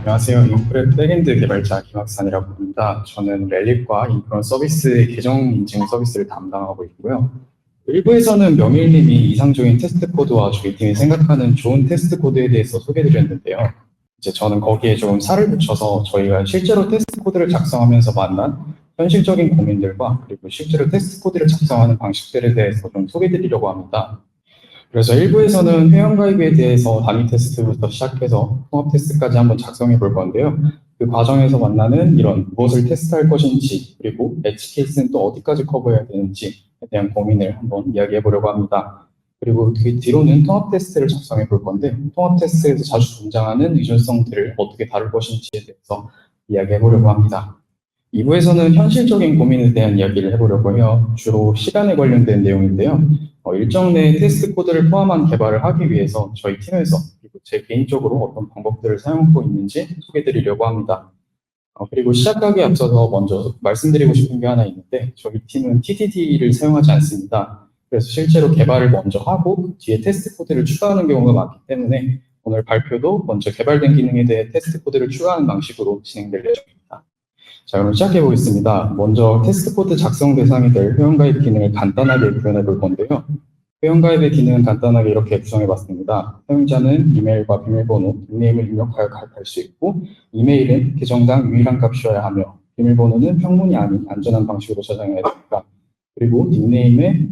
안녕하세요. 인프레 백엔드 개발자 김학산이라고 합니다. 저는 렐립과 인프런 서비스의 계정 인증 서비스를 담당하고 있고요. 일부에서는 명일님이 이상적인 테스트 코드와 저희 팀이 생각하는 좋은 테스트 코드에 대해서 소개드렸는데요. 이제 저는 거기에 좀 살을 붙여서 저희가 실제로 테스트 코드를 작성하면서 만난 현실적인 고민들과 그리고 실제로 테스트 코드를 작성하는 방식들에 대해서 좀 소개드리려고 합니다. 그래서 1부에서는 회원가입에 대해서 단위 테스트부터 시작해서 통합 테스트까지 한번 작성해 볼 건데요. 그 과정에서 만나는 이런 무엇을 테스트할 것인지, 그리고 엣지 케이스는 또 어디까지 커버해야 되는지에 대한 고민을 한번 이야기해 보려고 합니다. 그리고 그 뒤로는 통합 테스트를 작성해 볼 건데, 통합 테스트에서 자주 등장하는 의존성들을 어떻게 다룰 것인지에 대해서 이야기해 보려고 합니다. 2부에서는 현실적인 고민에 대한 이야기를 해보려고 해요. 주로 시간에 관련된 내용인데요. 일정 내에 테스트 코드를 포함한 개발을 하기 위해서 저희 팀에서 그리고 제 개인적으로 어떤 방법들을 사용하고 있는지 소개드리려고 합니다. 그리고 시작하기에 앞서서 먼저 말씀드리고 싶은 게 하나 있는데 저희 팀은 TDD를 사용하지 않습니다. 그래서 실제로 개발을 먼저 하고 그 뒤에 테스트 코드를 추가하는 경우가 많기 때문에 오늘 발표도 먼저 개발된 기능에 대해 테스트 코드를 추가하는 방식으로 진행될 예정입니다. 자, 그럼 시작해 보겠습니다. 먼저 테스트 코드 작성 대상이 될 회원가입 기능을 간단하게 구현해 볼 건데요. 회원가입의 기능은 간단하게 이렇게 구성해 봤습니다. 사용자는 이메일과 비밀번호, 닉네임을 입력하여 가입할 수 있고, 이메일은 계정당 유일한 값이어야 하며, 비밀번호는 평문이 아닌 안전한 방식으로 저장해야 됩니다. 그리고 닉네임에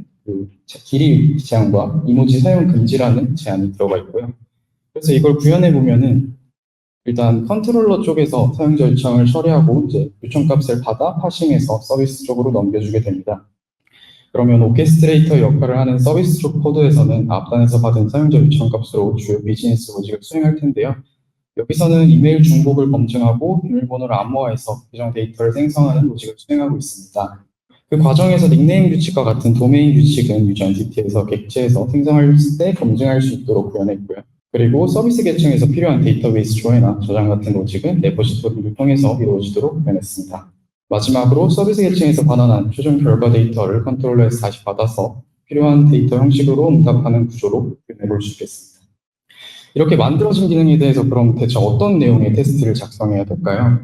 길이 제한과 이모지 사용 금지라는 제한이 들어가 있고요. 그래서 이걸 구현해 보면은 일단 컨트롤러 쪽에서 사용자 요청을 처리하고 이제 요청값을 받아 파싱해서 서비스 쪽으로 넘겨주게 됩니다. 그러면 오케스트레이터 역할을 하는 서비스 쪽 코드에서는 앞단에서 받은 사용자 요청값으로 주요 비즈니스 로직을 수행할 텐데요. 여기서는 이메일 중복을 검증하고 비밀번호를 암호화해서 계정 데이터를 생성하는 로직을 수행하고 있습니다. 그 과정에서 닉네임 규칙과 같은 도메인 규칙은 유저 엔티티에서 객체에서 생성할 때 검증할 수 있도록 구현했고요. 그리고 서비스 계층에서 필요한 데이터베이스 조회나 저장 같은 로직은 레포지토리를 통해서 이루어지도록 구현했습니다. 마지막으로 서비스 계층에서 반환한 최종 결과 데이터를 컨트롤러에서 다시 받아서 필요한 데이터 형식으로 응답하는 구조로 구현해 볼 수 있겠습니다. 이렇게 만들어진 기능에 대해서 그럼 대체 어떤 내용의 테스트를 작성해야 될까요?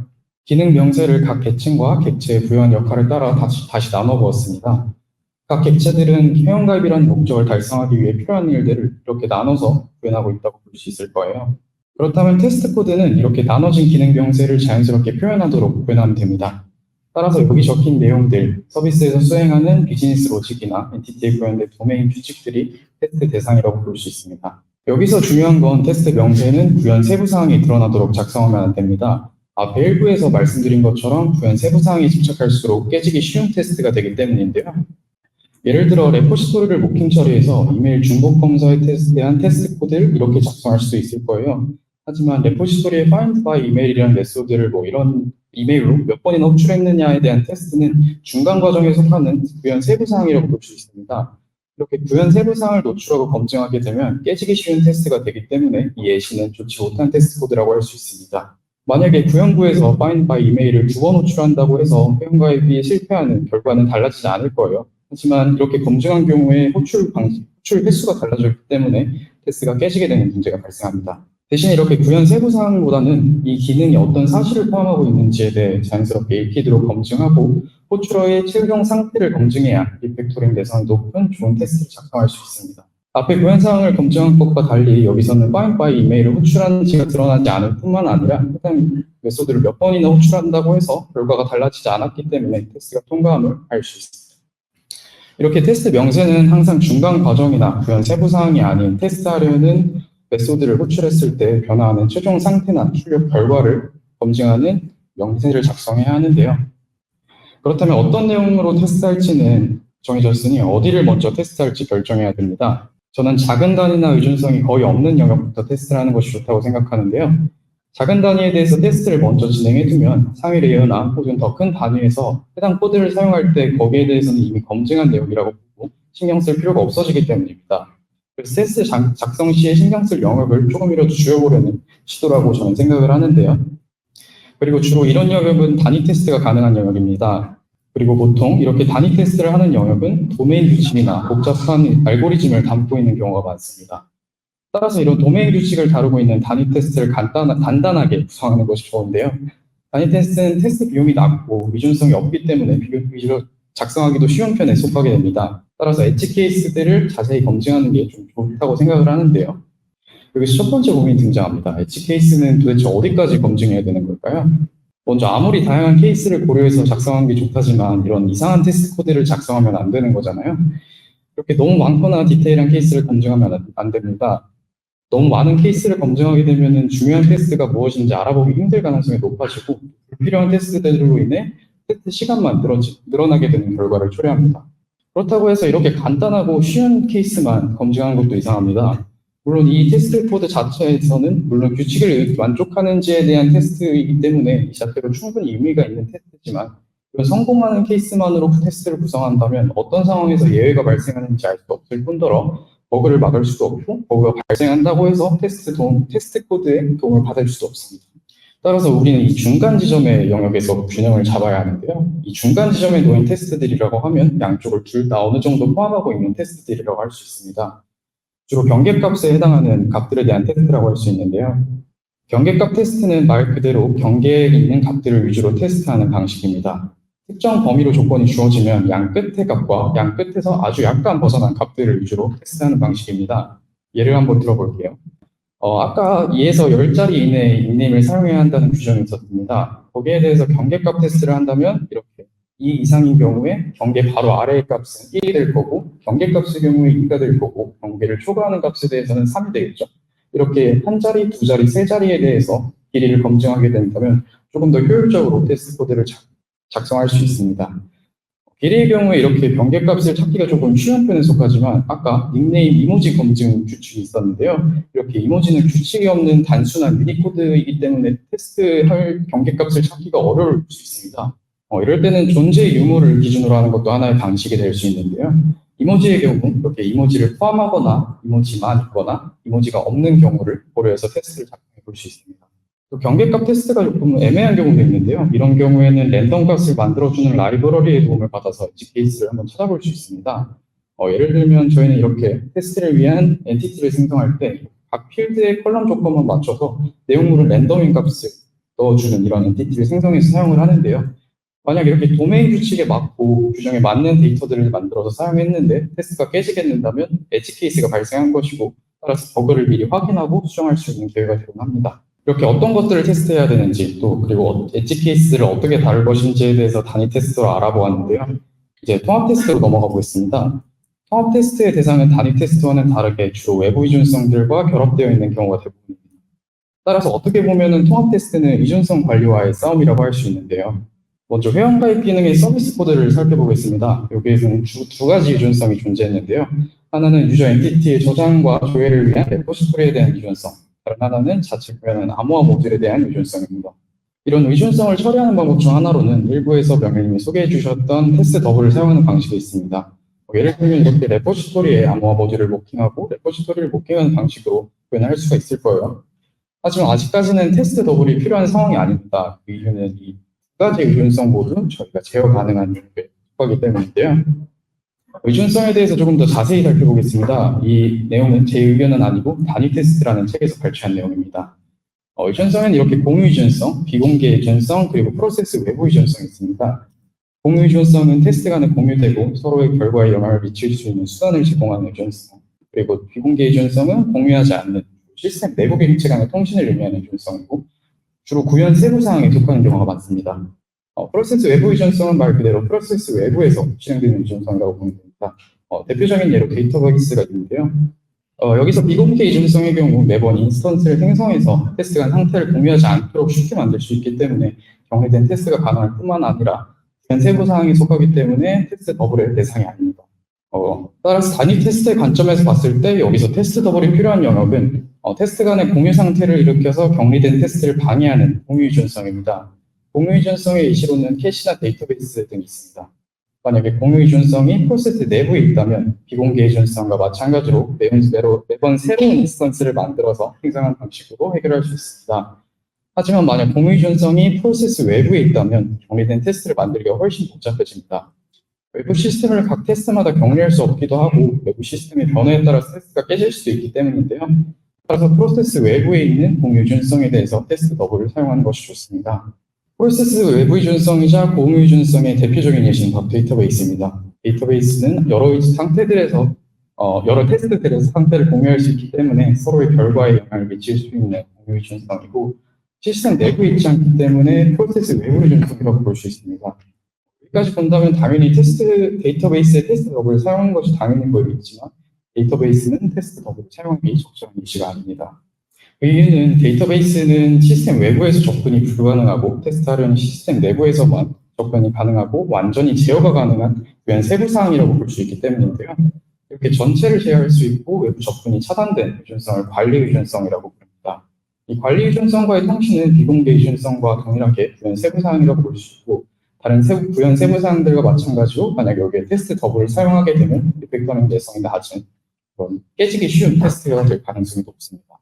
기능 명세를 각 계층과 객체의 부여한 역할에 따라 다시 나눠 보았습니다. 각 객체들은 회원가입이라는 목적을 달성하기 위해 필요한 일들을 이렇게 나눠서 구현하고 있다고 볼 수 있을 거예요. 그렇다면 테스트 코드는 이렇게 나눠진 기능 명세를 자연스럽게 표현하도록 구현하면 됩니다. 따라서 여기 적힌 내용들, 서비스에서 수행하는 비즈니스 로직이나 엔티티에 구현된 도메인 규칙들이 테스트 대상이라고 볼 수 있습니다. 여기서 중요한 건 테스트 명세는 구현 세부사항이 드러나도록 작성하면 안 됩니다. 앞에 1부에서 말씀드린 것처럼 구현 세부사항에 집착할수록 깨지기 쉬운 테스트가 되기 때문인데요. 예를 들어 레포지토리를 모킹 처리해서 이메일 중복 검사에 대한 테스트 코드를 이렇게 작성할 수도 있을 거예요. 하지만 레포지토리에 find by email이라는 메소드를 이런 이메일로 몇 번이나 호출했느냐에 대한 테스트는 중간 과정에 속하는 구현 세부사항이라고 볼 수 있습니다. 이렇게 구현 세부사항을 노출하고 검증하게 되면 깨지기 쉬운 테스트가 되기 때문에 이 예시는 좋지 못한 테스트 코드라고 할 수 있습니다. 만약에 구현부에서 find by email을 2번 호출한다고 해서 회원가입이 실패하는 결과는 달라지지 않을 거예요. 하지만 이렇게 검증한 경우에 호출 횟수가 달라졌기 때문에 테스트가 깨지게 되는 문제가 발생합니다. 대신 이렇게 구현 세부 사항보다는 이 기능이 어떤 사실을 포함하고 있는지에 대해 자연스럽게 읽히도록 검증하고 호출어의 최종 상태를 검증해야 리팩토링 대상이 높은 좋은 테스트를 작성할 수 있습니다. 앞에 구현 사항을 검증한 것과 달리 여기서는 find by 이메일을 호출하는지가 드러나지 않을 뿐만 아니라 해당 메소드를 몇 번이나 호출한다고 해서 결과가 달라지지 않았기 때문에 테스트가 통과함을 알 수 있습니다. 이렇게 테스트 명세는 항상 중간 과정이나 구현 세부 사항이 아닌 테스트하려는 메소드를 호출했을 때 변화하는 최종 상태나 출력 결과를 검증하는 명세를 작성해야 하는데요. 그렇다면 어떤 내용으로 테스트할지는 정해졌으니 어디를 먼저 테스트할지 결정해야 됩니다. 저는 작은 단위나 의존성이 거의 없는 영역부터 테스트를 하는 것이 좋다고 생각하는데요. 작은 단위에 대해서 테스트를 먼저 진행해두면 상위 레이어나 혹은 더 큰 단위에서 해당 코드를 사용할 때 거기에 대해서는 이미 검증한 내용이라고 보고 신경 쓸 필요가 없어지기 때문입니다. 그래서 테스트 작성 시에 신경 쓸 영역을 조금이라도 줄여보려는 시도라고 저는 생각을 하는데요. 그리고 주로 이런 영역은 단위 테스트가 가능한 영역입니다. 그리고 보통 이렇게 단위 테스트를 하는 영역은 도메인 규칙이나 복잡한 알고리즘을 담고 있는 경우가 많습니다. 따라서 이런 도메인 규칙을 다루고 있는 단위 테스트를 간단하게 구성하는 것이 좋은데요. 단위 테스트는 테스트 비용이 낮고 위준성이 없기 때문에 비교로 작성하기도 쉬운 편에 속하게 됩니다. 따라서 엣지 케이스들을 자세히 검증하는 게 좀 좋다고 생각을 하는데요. 여기서 첫 번째 고민이 등장합니다. 엣지 케이스는 도대체 어디까지 검증해야 되는 걸까요? 먼저 아무리 다양한 케이스를 고려해서 작성하는 게 좋다지만 이런 이상한 테스트 코드를 작성하면 안 되는 거잖아요. 이렇게 너무 많거나 디테일한 케이스를 검증하면 안 됩니다. 너무 많은 케이스를 검증하게 되면 중요한 테스트가 무엇인지 알아보기 힘들 가능성이 높아지고 불필요한 테스트들로 인해 테스트 시간만 늘어나게 되는 결과를 초래합니다. 그렇다고 해서 이렇게 간단하고 쉬운 케이스만 검증하는 것도 이상합니다. 물론 이 테스트 코드 자체에서는 물론 규칙을 만족하는지에 대한 테스트이기 때문에 이 자체로 충분히 의미가 있는 테스트지만 성공하는 케이스만으로 테스트를 구성한다면 어떤 상황에서 예외가 발생하는지 알 수 없을 뿐더러 버그를 막을 수도 없고 버그가 발생한다고 해서 테스트 코드의 도움을 받을 수도 없습니다. 따라서 우리는 이 중간 지점의 영역에서 균형을 잡아야 하는데요. 이 중간 지점에 놓인 테스트들이라고 하면 양쪽을 둘 다 어느 정도 포함하고 있는 테스트들이라고 할 수 있습니다. 주로 경계값에 해당하는 값들에 대한 테스트라고 할 수 있는데요. 경계값 테스트는 말 그대로 경계에 있는 값들을 위주로 테스트하는 방식입니다. 특정 범위로 조건이 주어지면 양 끝의 값과 양 끝에서 아주 약간 벗어난 값들을 위주로 테스트하는 방식입니다. 예를 한번 들어볼게요. 아까 2에서 10자리 이내의 닉네임을 사용해야 한다는 규정이 있었습니다. 거기에 대해서 경계값 테스트를 한다면 이렇게 2 이상인 경우에 경계 바로 아래의 값은 1이 될 거고 경계값의 경우에 2가 될 거고 경계를 초과하는 값에 대해서는 3이 되겠죠. 이렇게 한 자리, 두 자리, 세 자리에 대해서 길이를 검증하게 된다면 조금 더 효율적으로 테스트 코드를 작성할 수 있습니다. 길이의 경우에 이렇게 경계값을 찾기가 조금 쉬운 편에 속하지만 아까 닉네임 이모지 검증 규칙이 있었는데요. 이렇게 이모지는 규칙이 없는 단순한 유니코드이기 때문에 테스트할 경계값을 찾기가 어려울 수 있습니다. 이럴 때는 존재 유무를 기준으로 하는 것도 하나의 방식이 될 수 있는데요. 이모지의 경우 이렇게 이모지를 포함하거나 이모지만 있거나 이모지가 없는 경우를 고려해서 테스트를 작성해 볼 수 있습니다. 또 경계값 테스트가 조금 애매한 경우도 있는데요. 이런 경우에는 랜덤 값을 만들어주는 라이브러리의 도움을 받아서 엣지 케이스를 한번 찾아볼 수 있습니다. 예를 들면 저희는 이렇게 테스트를 위한 엔티티를 생성할 때 각 필드의 컬럼 조건만 맞춰서 내용물을 랜덤인 값을 넣어주는 이런 엔티티를 생성해서 사용을 하는데요. 만약 이렇게 도메인 규칙에 맞고 규정에 맞는 데이터들을 만들어서 사용했는데 테스트가 깨지겠는다면 엣지 케이스가 발생한 것이고 따라서 버그를 미리 확인하고 수정할 수 있는 기회가 되곤 합니다. 이렇게 어떤 것들을 테스트해야 되는지 또 그리고 엣지 케이스를 어떻게 다룰 것인지에 대해서 단위 테스트로 알아보았는데요. 이제 통합 테스트로 넘어가 보겠습니다. 통합 테스트의 대상은 단위 테스트와는 다르게 주로 외부 이중성들과 결합되어 있는 경우가 대부분입니다. 따라서 어떻게 보면 통합 테스트는 이중성 관리와의 싸움이라고 할 수 있는데요. 먼저 회원가입 기능의 서비스 코드를 살펴보겠습니다. 여기에서는 두 가지 이중성이 존재했는데요. 하나는 유저 엔티티의 저장과 조회를 위한 레포지토리에 대한 이중성, 다른 하나는 자체 구현한 암호화 모듈에 대한 의존성입니다. 이런 의존성을 처리하는 방법 중 하나로는 일부에서 명예님이 소개해 주셨던 테스트 더블을 사용하는 방식이 있습니다. 예를 들면 이렇게 레포지토리에 암호화 모듈을 모킹하고 레포지토리를 모킹하는 방식으로 구현할 수가 있을 거예요. 하지만 아직까지는 테스트 더블이 필요한 상황이 아닙니다. 그 이유는 이 두 가지 의존성 모두 저희가 제어 가능한 거기 때문인데요. 의존성에 대해서 조금 더 자세히 살펴보겠습니다. 이 내용은 제 의견은 아니고 단위 테스트라는 책에서 발췌한 내용입니다. 의존성에는 이렇게 공유 의존성, 비공개 의존성, 그리고 프로세스 외부 의존성이 있습니다. 공유 의존성은 테스트 간에 공유되고 서로의 결과에 영향을 미칠 수 있는 수단을 제공하는 의존성, 그리고 비공개 의존성은 공유하지 않는 시스템 내부 객체 간의 통신을 의미하는 의존성이고 주로 구현 세부 사항에 속하는 경우가 많습니다. 프로세스 외부 의존성은 말 그대로 프로세스 외부에서 실행되는 의존성이라고 보면 됩니다. 대표적인 예로 데이터베이스가 있는데요. 여기서 비공개 의존성의 경우 매번 인스턴스를 생성해서 테스트 간 상태를 공유하지 않도록 쉽게 만들 수 있기 때문에 경해된 테스트가 가능할 뿐만 아니라 구현 세부 사항에 속하기 때문에 테스트 더블의 대상이 아닙니다. 따라서 단위 테스트의 관점에서 봤을 때 여기서 테스트 더블이 필요한 영역은 테스트 간의 공유 상태를 일으켜서 격리된 테스트를 방해하는 공유 의존성입니다. 공유 의존성의 예시로는 캐시나 데이터베이스 등이 있습니다. 만약에 공유 의존성이 프로세스 내부에 있다면 비공개 의존성과 마찬가지로 매번 새로운 인스턴스를 만들어서 생성한 방식으로 해결할 수 있습니다. 하지만 만약 공유 의존성이 프로세스 외부에 있다면 격리된 테스트를 만들기가 훨씬 복잡해집니다. 외부 시스템을 각 테스트마다 격리할 수 없기도 하고 외부 시스템의 변화에 따라 테스트가 깨질 수도 있기 때문인데요. 따라서 프로세스 외부에 있는 공유 유준성에 대해서 테스트 더블을 사용하는 것이 좋습니다. 프로세스 외부 유준성이자 공유 유준성의 대표적인 예시는 바로 데이터베이스입니다. 데이터베이스는 여러 상태들에서 여러 테스트들에서 상태를 공유할 수 있기 때문에 서로의 결과에 영향을 미칠 수 있는 공유 유준성이고, 시스템 내부에 있지 않기 때문에 프로세스 외부 유준성이라고 볼 수 있습니다. 여기까지 본다면 당연히 데이터베이스의 테스트 더블을 사용하는 것이 당연히 보이겠지만, 데이터베이스는 테스트 더블을 사용하기 적절한 예시가 아닙니다. 그 이유는 데이터베이스는 시스템 외부에서 접근이 불가능하고, 테스트하려는 시스템 내부에서만 접근이 가능하고 완전히 제어가 가능한 유한 세부사항이라고 볼 수 있기 때문인데요. 이렇게 전체를 제어할 수 있고 외부 접근이 차단된 유준성을 관리 유준성이라고 부릅니다. 이 관리 유준성과의 통신은 비공개 유준성과 동일하게 부연 세부사항이라고 볼 수 있고, 다른 부연 세부사항들과 마찬가지로 만약 여기에 테스트 더블을 사용하게 되면 리팩터링 내성이 낮은 그런 깨지기 쉬운 테스트가 될 가능성이 높습니다.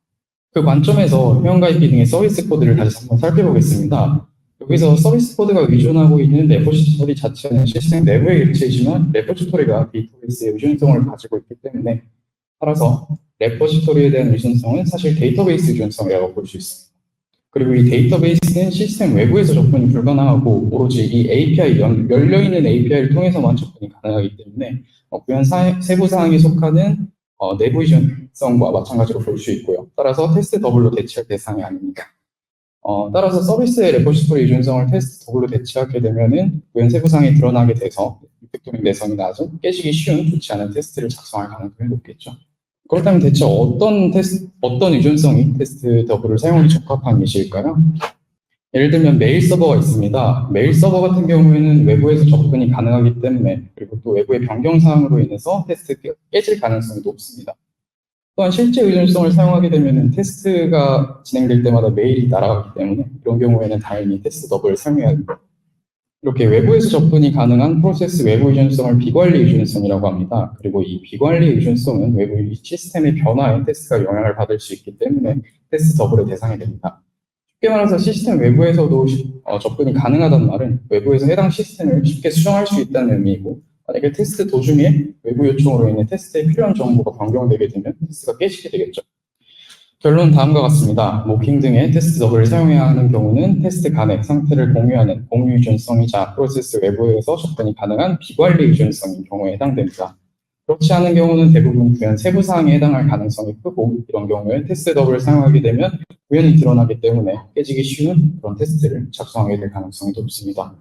그 관점에서 회원가입 기능의 서비스 코드를 다시 한번 살펴보겠습니다. 여기서 서비스 코드가 의존하고 있는 레포지토리 자체는 시스템 내부의 일체이지만 레포지토리가 데이터베이스의 의존성을 가지고 있기 때문에, 따라서 레포지토리에 대한 의존성은 사실 데이터베이스 의존성이라고 볼 수 있습니다. 그리고 이 데이터베이스는 시스템 외부에서 접근이 불가능하고 오로지 이 API, 열려있는 API를 통해서만 접근이 가능하기 때문에 부연 세부사항에 속하는 내부 의존성과 마찬가지로 볼 수 있고요. 따라서 테스트 더블로 대체할 대상이 아닙니다. 따라서 서비스의 레포지토리 의존성을 테스트 더블로 대체하게 되면은 부연 세부사항이 드러나게 돼서 리팩토링 내성이 낮은 깨지기 쉬운 좋지 않은 테스트를 작성할 가능성이 높겠죠. 그렇다면 대체 어떤 의존성이 테스트 더블을 사용하기 적합한 예시일까요? 예를 들면 메일 서버가 있습니다. 메일 서버 같은 경우에는 외부에서 접근이 가능하기 때문에, 그리고 또 외부의 변경 사항으로 인해서 테스트가 깨질 가능성이 높습니다. 또한 실제 의존성을 사용하게 되면 테스트가 진행될 때마다 메일이 날아가기 때문에 이런 경우에는 당연히 테스트 더블을 사용해야 합니다. 이렇게 외부에서 접근이 가능한 프로세스 외부 의존성을 비관리 의존성이라고 합니다. 그리고 이 비관리 의존성은 외부 시스템의 변화에 테스트가 영향을 받을 수 있기 때문에 테스트 더블의 대상이 됩니다. 쉽게 말해서 시스템 외부에서도 접근이 가능하다는 말은 외부에서 해당 시스템을 쉽게 수정할 수 있다는 의미이고, 만약에 테스트 도중에 외부 요청으로 인해 테스트에 필요한 정보가 변경되게 되면 테스트가 깨지게 되겠죠. 결론은 다음과 같습니다. 모킹 등의 테스트 더블을 사용해야 하는 경우는 테스트 간의 상태를 공유하는 공유 의존성이자 프로세스 외부에서 접근이 가능한 비관리 의존성인 경우에 해당됩니다. 그렇지 않은 경우는 대부분 부연 세부 사항에 해당할 가능성이 크고, 이런 경우에 테스트 더블을 사용하게 되면 부연이 드러나기 때문에 깨지기 쉬운 그런 테스트를 작성하게 될 가능성이 높습니다.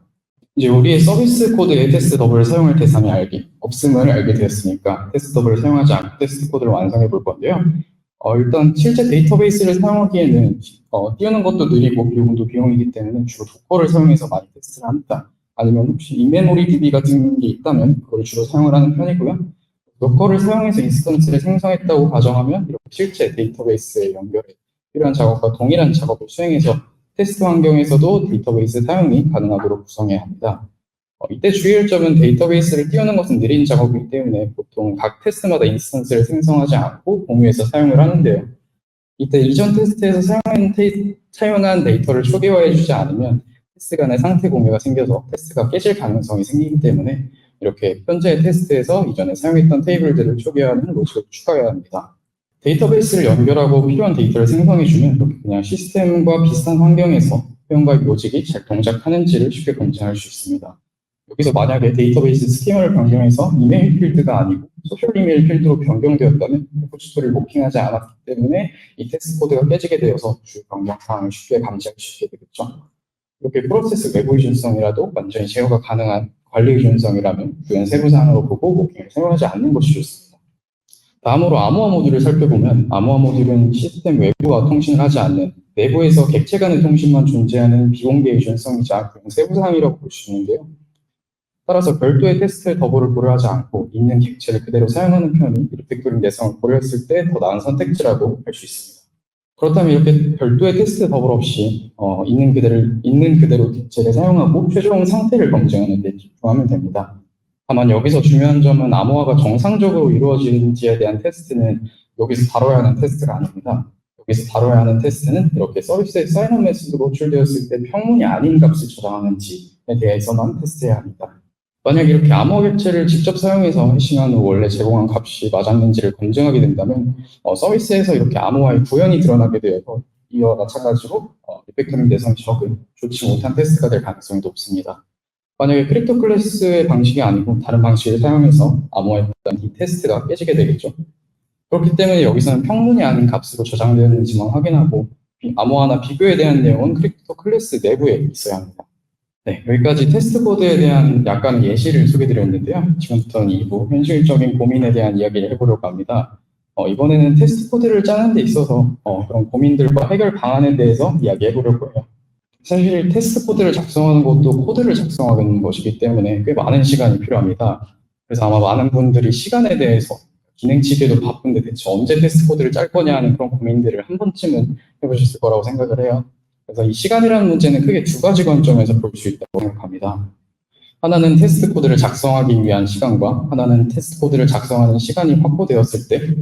이제 우리의 서비스 코드에 테스트 더블을 사용할 대상이 없음을 알게 되었으니까 테스트 더블을 사용하지 않고 테스트 코드를 완성해 볼 건데요. 일단 실제 데이터베이스를 사용하기에는 띄우는 것도 느리고 비용도 비용이기 때문에 주로 도커를 사용해서 많이 테스트를 합니다. 아니면 혹시 인메모리 DB 같은 게 있다면 그걸 주로 사용을 하는 편이고요. 도커를 사용해서 인스턴스를 생성했다고 가정하면 이렇게 실제 데이터베이스의 연결에 필요한 작업과 동일한 작업을 수행해서 테스트 환경에서도 데이터베이스 사용이 가능하도록 구성해야 합니다. 이때 주의할 점은 데이터베이스를 띄우는 것은 느린 작업이기 때문에 보통 각 테스트마다 인스턴스를 생성하지 않고 공유해서 사용을 하는데요. 이때 이전 테스트에서 사용한 데이터를 초기화해주지 않으면 테스트 간의 상태 공유가 생겨서 테스트가 깨질 가능성이 생기기 때문에 이렇게 현재의 테스트에서 이전에 사용했던 테이블들을 초기화하는 로직을 추가해야 합니다. 데이터베이스를 연결하고 필요한 데이터를 생성해주면 이렇게 그냥 시스템과 비슷한 환경에서 회원가입 로직이 잘 동작하는지를 쉽게 검증할 수 있습니다. 여기서 만약에 데이터베이스 스키마를 변경해서 이메일 필드가 아니고 소셜 이메일 필드로 변경되었다면 레포지토리를 모킹하지 않았기 때문에 이 테스트 코드가 깨지게 되어서 주요 변경 사항을 쉽게 감지할 수 있게 되겠죠. 이렇게 프로세스 외부 의존성이라도 완전히 제어가 가능한 관리 의존성이라면 부연 세부 사항으로 보고 모킹을 사용하지 않는 것이 좋습니다. 다음으로 암호화 모듈을 살펴보면 암호화 모듈은 시스템 외부와 통신을 하지 않는 내부에서 객체 간의 통신만 존재하는 비공개 의존성이자 부연 세부 사항이라고 볼 수 있는데요. 따라서 별도의 테스트 더블을 고려하지 않고 있는 객체를 그대로 사용하는 편이 리팩토링 내성을 고려했을 때 더 나은 선택지라고 할 수 있습니다. 그렇다면 이렇게 별도의 테스트 더블 없이 있는 그대로 객체를 사용하고 최종 상태를 검증하는 데 집중하면 됩니다. 다만 여기서 중요한 점은 암호화가 정상적으로 이루어지는지에 대한 테스트는 여기서 다뤄야 하는 테스트가 아닙니다. 여기서 다뤄야 하는 테스트는 이렇게 서비스의 사인업 메시지로 호출되었을 때 평문이 아닌 값을 저장하는지에 대해서만 테스트해야 합니다. 만약 이렇게 암호화 객체를 직접 사용해서 해싱한 후 원래 제공한 값이 맞았는지를 검증하게 된다면 서비스에서 이렇게 암호화의 구현이 드러나게 되어서 이와 마찬가지로 리팩터링 대상이 적은 좋지 못한 테스트가 될 가능성이 높습니다. 만약에 크립토 클래스의 방식이 아니고 다른 방식을 사용해서 암호화했다면 이 테스트가 깨지게 되겠죠. 그렇기 때문에 여기서는 평문이 아닌 값으로 저장되었는지만 확인하고 암호화나 비교에 대한 내용은 크립토 클래스 내부에 있어야 합니다. 네, 여기까지 테스트 코드에 대한 약간 예시를 소개드렸는데요. 지금부터는 2부 현실적인 고민에 대한 이야기를 해보려고 합니다. 이번에는 테스트 코드를 짜는 데 있어서 그런 고민들과 해결 방안에 대해서 이야기해보려고 해요. 사실 테스트 코드를 작성하는 것도 코드를 작성하는 것이기 때문에 꽤 많은 시간이 필요합니다. 그래서 아마 많은 분들이 시간에 대해서 기능치기도 바쁜데 대체 언제 테스트 코드를 짤 거냐 하는 그런 고민들을 한 번쯤은 해보셨을 거라고 생각을 해요. 그래서 이 시간이라는 문제는 크게 두 가지 관점에서 볼 수 있다고 생각합니다. 하나는 테스트 코드를 작성하기 위한 시간과 하나는 테스트 코드를 작성하는 시간이 확보되었을 때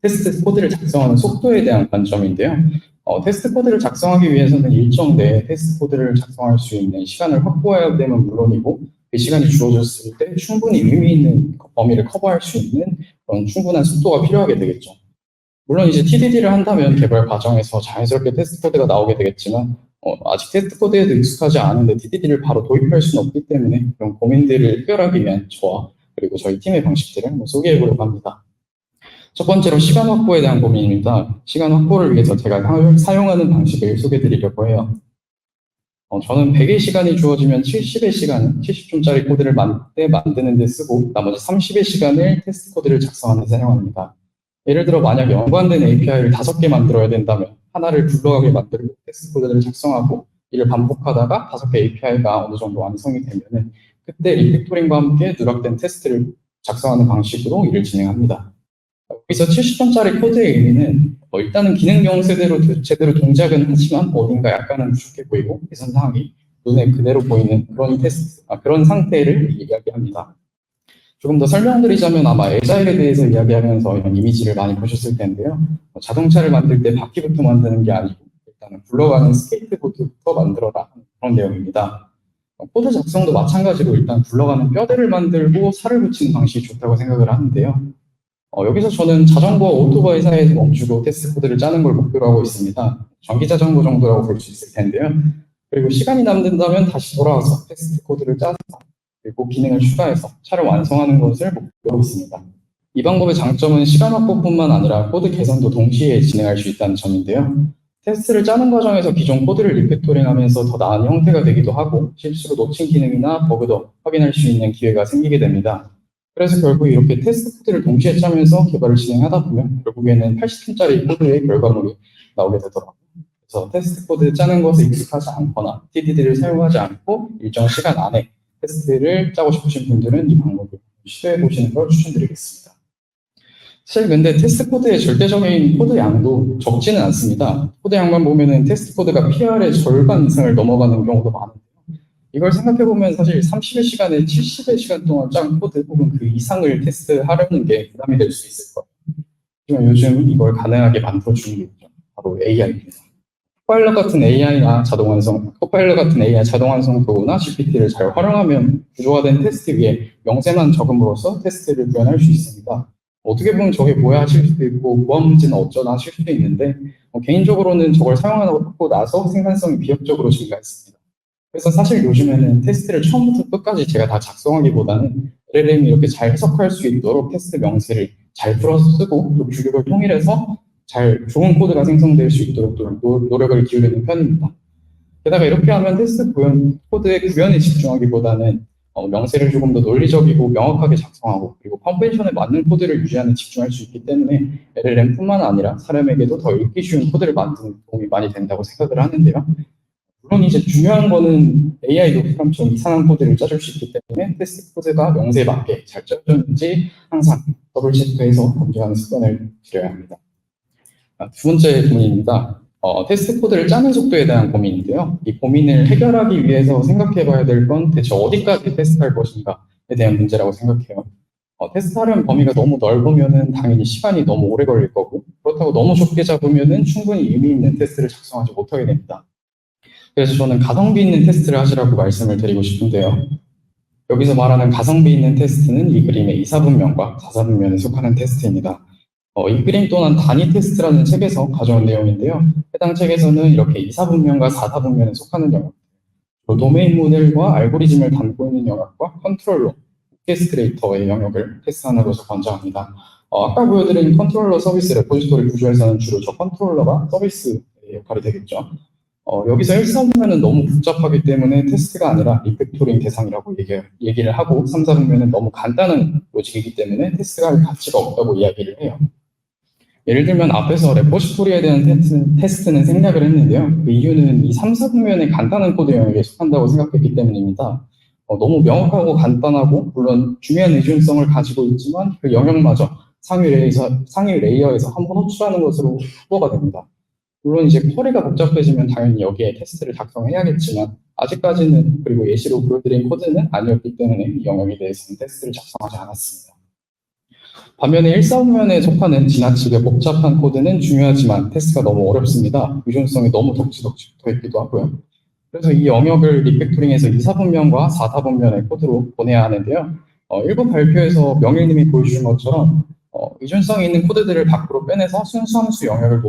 테스트 코드를 작성하는 속도에 대한 관점인데요. 테스트 코드를 작성하기 위해서는 일정 내에 테스트 코드를 작성할 수 있는 시간을 확보해야 되면 물론이고 그 시간이 주어졌을 때 충분히 의미 있는 범위를 커버할 수 있는 그런 충분한 속도가 필요하게 되겠죠. 물론 이제 TDD를 한다면 개발 과정에서 자연스럽게 테스트 코드가 나오게 되겠지만 아직 테스트 코드에도 익숙하지 않은데 TDD를 바로 도입할 수는 없기 때문에 그런 고민들을 해결하기 위한 저와 그리고 저희 팀의 방식들을 한번 소개해 보려고 합니다. 첫 번째로 시간 확보에 대한 고민입니다. 시간 확보를 위해서 제가 사용하는 방식을 소개해 드리려고 해요. 저는 100의 시간이 주어지면 70의 시간, 70분짜리 코드를 만드는 데 쓰고 나머지 30의 시간을 테스트 코드를 작성하는 데 사용합니다. 예를 들어 만약 연관된 API를 5개 만들어야 된다면 하나를 굴러가게 만들고 테스트 코드를 작성하고 이를 반복하다가 5개 API가 어느 정도 완성이 되면은 그때 리팩토링과 함께 누락된 테스트를 작성하는 방식으로 일을 진행합니다. 여기서 70분짜리 코드의 의미는 일단은 기능 명세대로 제대로 동작은 하지만 어딘가 약간은 부족해 보이고 개선 사항이 눈에 그대로 보이는 그런 상태를 이야기합니다. 조금 더 설명드리자면 아마 에자일에 대해서 이야기하면서 이런 이미지를 많이 보셨을 텐데요. 자동차를 만들 때 바퀴부터 만드는 게 아니고 일단은 굴러가는 스케이트보드부터 만들어라 하는 그런 내용입니다. 코드 작성도 마찬가지로 일단 굴러가는 뼈대를 만들고 살을 붙이는 방식이 좋다고 생각을 하는데요. 여기서 저는 자전거 오토바이 사이에서 멈추고 테스트 코드를 짜는 걸 목표로 하고 있습니다. 전기 자전거 정도라고 볼 수 있을 텐데요. 그리고 시간이 남는다면 다시 돌아와서 테스트 코드를 짜서 그리고 기능을 추가해서 차를 완성하는 것을 목표로 하고 있습니다. 이 방법의 장점은 시간 확보뿐만 아니라 코드 개선도 동시에 진행할 수 있다는 점인데요. 테스트를 짜는 과정에서 기존 코드를 리팩토링하면서 더 나은 형태가 되기도 하고 실수로 놓친 기능이나 버그도 확인할 수 있는 기회가 생기게 됩니다. 그래서 결국 이렇게 테스트 코드를 동시에 짜면서 개발을 진행하다 보면 결국에는 80분짜리 코드의 결과물이 나오게 되더라고요. 그래서 테스트 코드 짜는 것에 익숙하지 않거나 TDD를 사용하지 않고 일정 시간 안에 테스트를 짜고 싶으신 분들은 이 방법을 시도해 보시는 걸 추천드리겠습니다. 사실 근데 테스트 코드의 절대적인 코드 양도 적지는 않습니다. 코드 양만 보면은 테스트 코드가 PR의 절반 이상을 넘어가는 경우도 많은데요. 이걸 생각해보면 사실 30의 시간에 70의 시간 동안 짠 코드 혹은 그 이상을 테스트하려는 게 부담이 될 수 있을 거예요. 하지만 요즘 이걸 가능하게 만들어주는 게 있죠. 바로 AI입니다. 코파일럿 같은 AI 자동 완성 도구나 GPT를 잘 활용하면 구조화된 테스트 위에 명세만 적음으로써 테스트를 구현할 수 있습니다. 어떻게 보면 저게 뭐야 하실 수도 있고 보안 문제는 어쩌나 하실 수도 있는데 개인적으로는 저걸 사용하고 나서 생산성이 비협적으로 증가했습니다. 그래서 사실 요즘에는 테스트를 처음부터 끝까지 제가 다 작성하기보다는 LLM이 이렇게 잘 해석할 수 있도록 테스트 명세를 잘 풀어서 쓰고 또 규격을 통일해서 좋은 코드가 생성될 수 있도록 노력을 기울이는 편입니다. 게다가 이렇게 하면 코드의 구현에 집중하기보다는 명세를 조금 더 논리적이고 명확하게 작성하고 그리고 컨벤션에 맞는 코드를 유지하는 집중할 수 있기 때문에 LLM뿐만 아니라 사람에게도 더 읽기 쉬운 코드를 만드는 데 도움이 많이 된다고 생각을 하는데요. 물론 이제 중요한 거는 AI도 사람처럼 이상한 코드를 짜줄 수 있기 때문에 테스트 코드가 명세에 맞게 잘 짜졌는지 항상 더블 체크해서 검증하는 습관을 들여야 합니다. 두 번째 고민입니다. 테스트 코드를 짜는 속도에 대한 고민인데요. 이 고민을 해결하기 위해서 생각해 봐야 될 건 대체 어디까지 테스트할 것인가에 대한 문제라고 생각해요. 테스트하려는 범위가 너무 넓으면은 당연히 시간이 너무 오래 걸릴 거고 그렇다고 너무 좁게 잡으면은 충분히 의미 있는 테스트를 작성하지 못하게 됩니다. 그래서 저는 가성비 있는 테스트를 하시라고 말씀을 드리고 싶은데요. 여기서 말하는 가성비 있는 테스트는 이 그림의 2, 4분면과 4, 4분면에 속하는 테스트입니다. 이 그림 또한 단위 테스트라는 책에서 가져온 내용인데요. 해당 책에서는 이렇게 2, 4분면과 4, 4분면에 속하는 영역, 도메인 모델과 알고리즘을 담고 있는 영역과 컨트롤러, 오케스트레이터의 영역을 테스트하는 것을 권장합니다. 아까 보여드린 컨트롤러 서비스 레포지토리 구조에서는 주로 저 컨트롤러가 서비스의 역할이 되겠죠. 여기서 1, 4분면은 너무 복잡하기 때문에 테스트가 아니라 리팩토링 대상이라고 얘기를 하고 3, 4분면은 너무 간단한 로직이기 때문에 테스트가 할 가치가 없다고 이야기를 해요. 예를 들면 앞에서 레포지토리에 대한 테스트는 생략을 했는데요. 그 이유는 이 3, 4분면의 간단한 코드 영역에 속한다고 생각했기 때문입니다. 너무 명확하고 간단하고 물론 중요한 의존성을 가지고 있지만 그 영역마저 상위 레이어에서 한번 호출하는 것으로 후보가 됩니다. 물론 이제 쿼리가 복잡해지면 당연히 여기에 테스트를 작성해야겠지만 아직까지는 그리고 예시로 보여드린 코드는 아니었기 때문에 이 영역에 대해서는 테스트를 작성하지 않았습니다. 반면에 1, 4분면에 속하는 지나치게 복잡한 코드는 중요하지만 테스트가 너무 어렵습니다. 의존성이 너무 덕지덕지 붙어있기도 하고요. 그래서 이 영역을 리팩토링해서 2, 4분면과 4, 4분면의 코드로 보내야 하는데요. 일부 발표에서 명일님이 보여주신 것처럼 의존성이 있는 코드들을 밖으로 빼내서 순수함수 영역을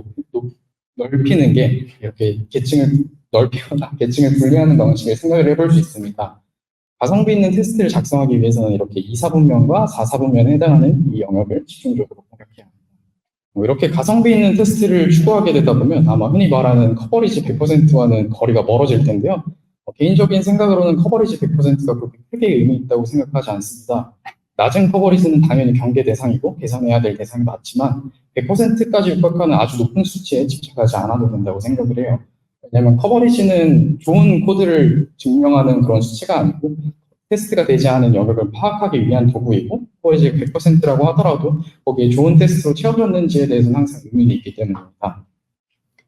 넓히는 게 이렇게 계층을 넓히거나 계층을 분리하는 방식을 생각을 해볼 수 있습니다. 가성비 있는 테스트를 작성하기 위해서는 이렇게 2, 4분면과 4, 4분면에 해당하는 이 영역을 집중적으로 공략해야 합니다. 이렇게 가성비 있는 테스트를 추구하게 되다 보면 아마 흔히 말하는 커버리지 100%와는 거리가 멀어질 텐데요. 개인적인 생각으로는 커버리지 100%가 그렇게 크게 의미 있다고 생각하지 않습니다. 낮은 커버리지는 당연히 경계 대상이고 계산해야 될 대상이 맞지만 100%까지 육박하는 아주 높은 수치에 집착하지 않아도 된다고 생각을 해요. 왜냐하면 커버리지는 좋은 코드를 증명하는 그런 수치가 아니고 테스트가 되지 않은 영역을 파악하기 위한 도구이고 커버리지 100%라고 하더라도 거기에 좋은 테스트로 채워졌는지에 대해서는 항상 의문이 있기 때문입니다.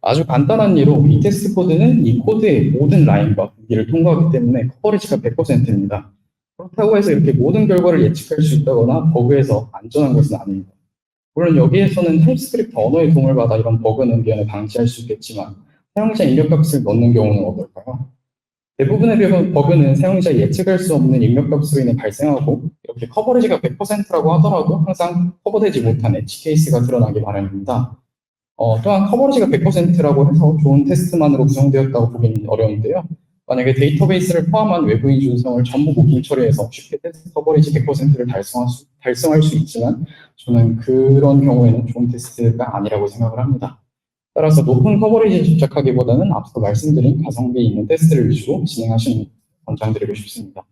아주 간단한 예로 이 테스트 코드는 이 코드의 모든 라인과 분기를 통과하기 때문에 커버리지가 100%입니다. 그렇다고 해서 이렇게 모든 결과를 예측할 수 있다거나 버그에서 안전한 것은 아닙니다. 물론 여기에서는 타입스크립트 언어의 도움을 받아 이런 버그 능변을 방지할 수 있겠지만 사용자 입력값을 넣는 경우는 어떨까요? 대부분의 버그는 사용자 예측할 수 없는 입력값으로 인해 발생하고 이렇게 커버리지가 100%라고 하더라도 항상 커버되지 못한 엣지 케이스가 드러나기 마련입니다. 또한 커버리지가 100%라고 해서 좋은 테스트만으로 구성되었다고 보기는 어려운데요. 만약에 데이터베이스를 포함한 외부인 준성을 전부 모킹 처리해서 쉽게 테스트 커버리지 100%를 달성할 수 있지만 저는 그런 경우에는 좋은 테스트가 아니라고 생각을 합니다. 따라서 높은 커버리지에 집착하기보다는 앞서 말씀드린 가성비 있는 테스트를 위주로 진행하시는 권장드리고 싶습니다.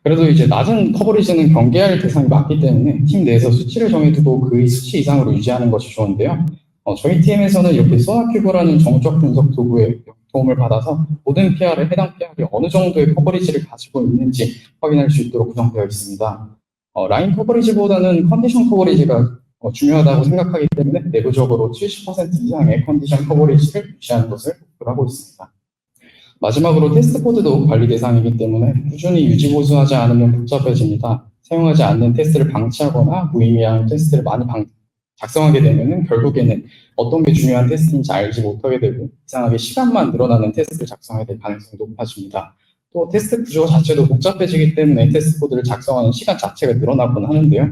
그래도 이제 낮은 커버리지는 경계할 대상이 많기 때문에 팀 내에서 수치를 정해두고 그 수치 이상으로 유지하는 것이 좋은데요. 저희 팀에서는 이렇게 소나큐브라는 정적 분석 도구의 도움을 받아서 모든 해당 PR이 어느 정도의 커버리지를 가지고 있는지 확인할 수 있도록 구성되어 있습니다. 라인 커버리지보다는 컨디션 커버리지가 중요하다고 생각하기 때문에 내부적으로 70% 이상의 컨디션 커버리지를 유지하는 것을 목표로 하고 있습니다. 마지막으로 테스트 코드도 관리 대상이기 때문에 꾸준히 유지 보수하지 않으면 복잡해집니다. 사용하지 않는 테스트를 방치하거나 무의미한 테스트를 많이 작성하게 되면 결국에는 어떤 게 중요한 테스트인지 알지 못하게 되고 이상하게 시간만 늘어나는 테스트를 작성하게 될 가능성이 높아집니다. 또 테스트 구조 자체도 복잡해지기 때문에 테스트 코드를 작성하는 시간 자체가 늘어나곤 하는데요.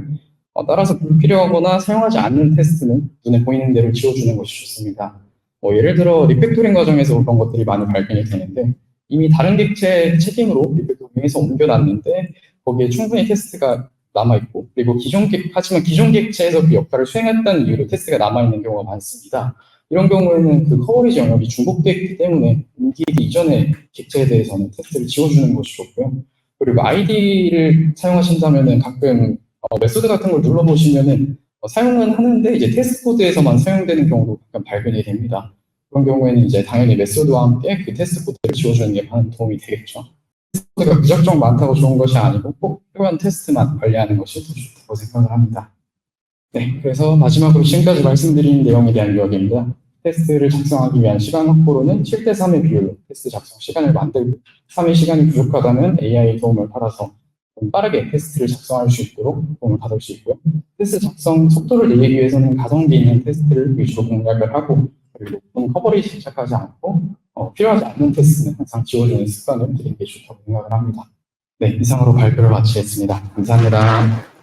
따라서 불필요하거나 사용하지 않는 테스트는 눈에 보이는 대로 지워주는 것이 좋습니다. 예를 들어 리팩토링 과정에서 그런 것들이 많이 발견이 되는데 이미 다른 객체 책임으로 리팩토링해서 옮겨놨는데 거기에 충분히 테스트가 남아있고 그리고 하지만 기존 객체에서 그 역할을 수행했다는 이유로 테스트가 남아있는 경우가 많습니다. 이런 경우에는 그 커버리지 영역이 중복되어 있기 때문에 옮기기 이전의 객체에 대해서는 테스트를 지워주는 것이 좋고요. 그리고 아이디를 사용하신다면 가끔 메소드 같은 걸 눌러보시면은 사용은 하는데 이제 테스트 코드에서만 사용되는 경우도 가끔 발견이 됩니다. 그런 경우에는 이제 당연히 메소드와 함께 그 테스트 코드를 지워주는 게 많은 도움이 되겠죠. 테스트가 무작정 많다고 좋은 것이 아니고 꼭 필요한 테스트만 관리하는 것이 더 좋다고 생각을 합니다. 네, 그래서 마지막으로 지금까지 말씀드린 내용에 대한 요약입니다. 테스트를 작성하기 위한 시간 확보로는 7대3의 비율로 테스트 작성 시간을 만들고 3의 시간이 부족하다면 AI 도움을 받아서 좀 빠르게 테스트를 작성할 수 있도록 도움을 받을 수 있고요. 테스트 작성 속도를 내기 위해서는 가성비 있는 테스트를 위주로 공략을 하고 그리고 높은 커버리지 집착하지 않고 필요하지 않는 테스트는 항상 지워주는 습관을 들이는 게 좋다고 생각을 합니다. 네, 이상으로 발표를 마치겠습니다. 감사합니다.